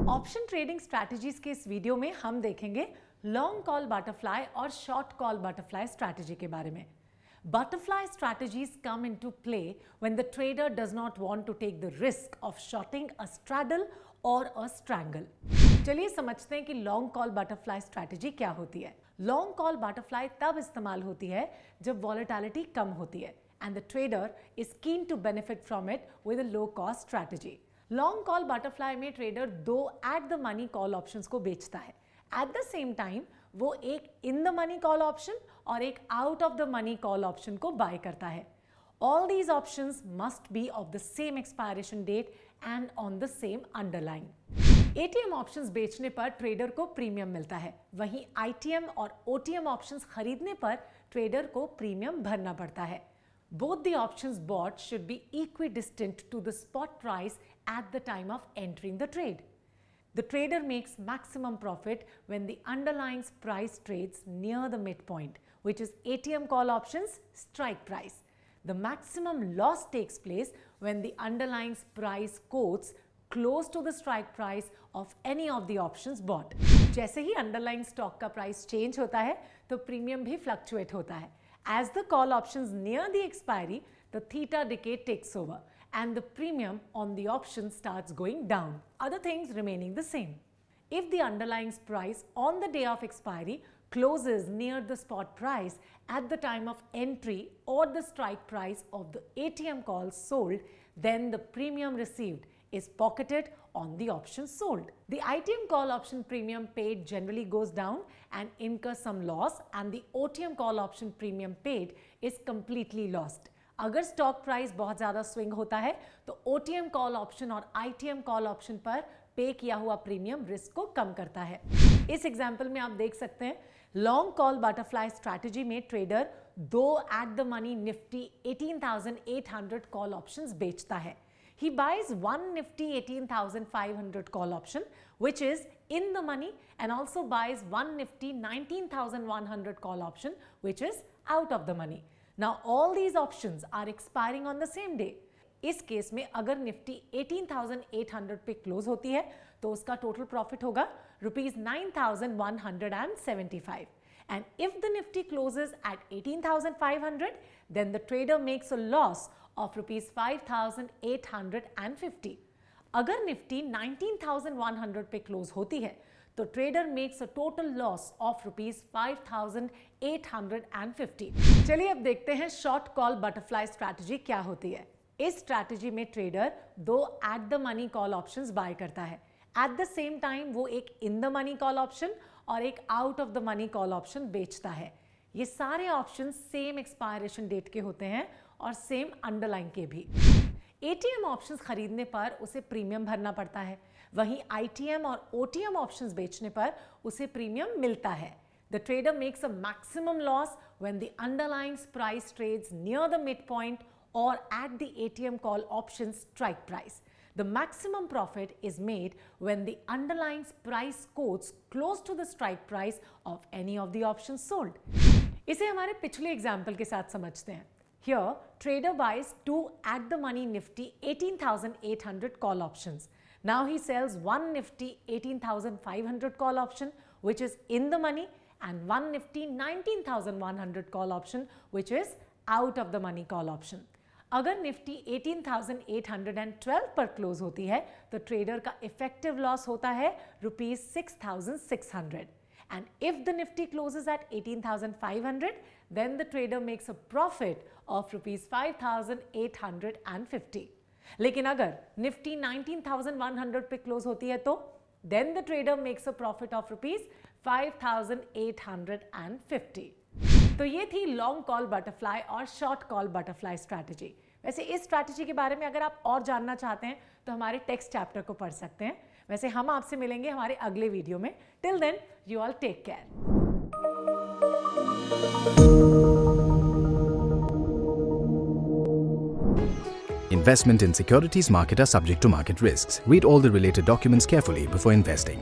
Option trading strategies के इस video में हम देखेंगे लॉन्ग कॉल बटरफ्लाई और शॉर्ट कॉल बटरफ्लाई स्ट्रैटेजी के बारे में। Butterfly strategies come into play when the trader does not want to take the risk of shorting a straddle or a strangle. चलिए समझते हैं कि लॉन्ग कॉल बटरफ्लाई स्ट्रैटेजी क्या होती है। लॉन्ग कॉल बटरफ्लाई तब इस्तेमाल होती है जब वॉलेटिलिटी कम होती है and the trader is keen to benefit from it with a low cost strategy. Long call butterfly में ट्रेडर दो at the money call options को बेचता है। एट द सेम टाइम वो एक in the money call option और एक out of the money call option को बाय करता है। All these options must be of the same expiration date and on the same underline. ATM options बेचने पर trader को प्रीमियम मिलता है, वहीं आईटीएम और ओटीएम ऑप्शंस खरीदने पर ट्रेडर को प्रीमियम भरना पड़ता है। Both the options bought should be equidistant to the spot price at the time of entering the trade. The trader makes maximum profit when the underlying price trades near the midpoint, which is ATM call options strike price. The maximum loss takes place when the underlying price quotes close to the strike price of any of the options bought. जैसे ही underlying stock का price change होता है, तो premium भी fluctuate होता है. As the call options near the expiry, the theta decay takes over and the premium on the option starts going down, other things remaining the same. If the underlying price on the day of expiry closes near the spot price at the time of entry or the strike price of the ATM call sold, then the premium received is pocketed on the option sold. The ITM call option premium paid generally goes down and incurs some loss, and the OTM call option premium paid is completely lost. अगर stock price बहुत ज़्यादा swing होता है तो OTM call option और ITM call option पर पे किया हुआ प्रीमियम रिस्क को कम करता है। इस एग्जाम्पल में आप देख सकते हैं लॉन्ग कॉल बटरफ्लाई स्ट्रैटेजी में ट्रेडर दो at the money Nifty 18,800 call options बेचता है। He buys one Nifty 18,500 call option, which is in the money, and also buys one Nifty 19,100 call option, which is out of the money. Now, all these options are expiring on the same day. इस case में अगर Nifty 18,800 पे close होती है तो उसका total profit होगा ₹9,175. And if the Nifty closes at 18,500, then the trader makes a loss of ₹5,850. अगर निफ्टी 19,100 पे क्लोज होती है तो trader makes a total loss of ₹5,850. चलिए अब देखते हैं शॉर्ट कॉल बटरफ्लाई स्ट्रैटेजी क्या होती है। इस स्ट्रैटेजी में ट्रेडर दो at the money call options buy करता है। एट द सेम टाइम वो एक in the money call option और एक out of the money call option बेचता है। ये सारे ऑप्शन सेम एक्सपायरेशन डेट के होते हैं और सेम अंडरलाइन के भी। एटीएम ऑप्शंस खरीदने पर उसे प्रीमियम भरना पड़ता है, वहीं आईटीएम और ओटीएम ऑप्शंस बेचने पर उसे प्रीमियम मिलता है। The trader makes a maximum loss when the underlying price trades near the mid point or at the ATM call option strike price. The maximum profit is made when the underlying price quotes close to the strike price of any of the options sold. इसे हमारे पिछले example के साथ समझते हैं। Here, trader buys two at the money Nifty 18,800 call options. Now he sells one Nifty 18,500 call option, which is in the money, and one Nifty 19,100 call option, which is out of the money call option. अगर Nifty 18,812 पर close होती है तो trader का effective loss होता है ₹6,600. And if the Nifty closes at 18,500 then the trader makes a profit of ₹5,850. लेकिन अगर निफ्टी 19,100 पे क्लोज होती है तो then the trader makes a profit of ₹5,850. तो ये थी लॉन्ग कॉल बटरफ्लाई और शॉर्ट कॉल बटरफ्लाई स्ट्रैटेजी। वैसे इस स्ट्रैटेजी के बारे में अगर आप और जानना चाहते हैं तो हमारे टेक्स्ट चैप्टर को पढ़ सकते हैं। वैसे हम आपसे मिलेंगे हमारे अगले वीडियो में। Till then you all take care. Investment in securities market are subject to market risks. Read all the related documents carefully before investing.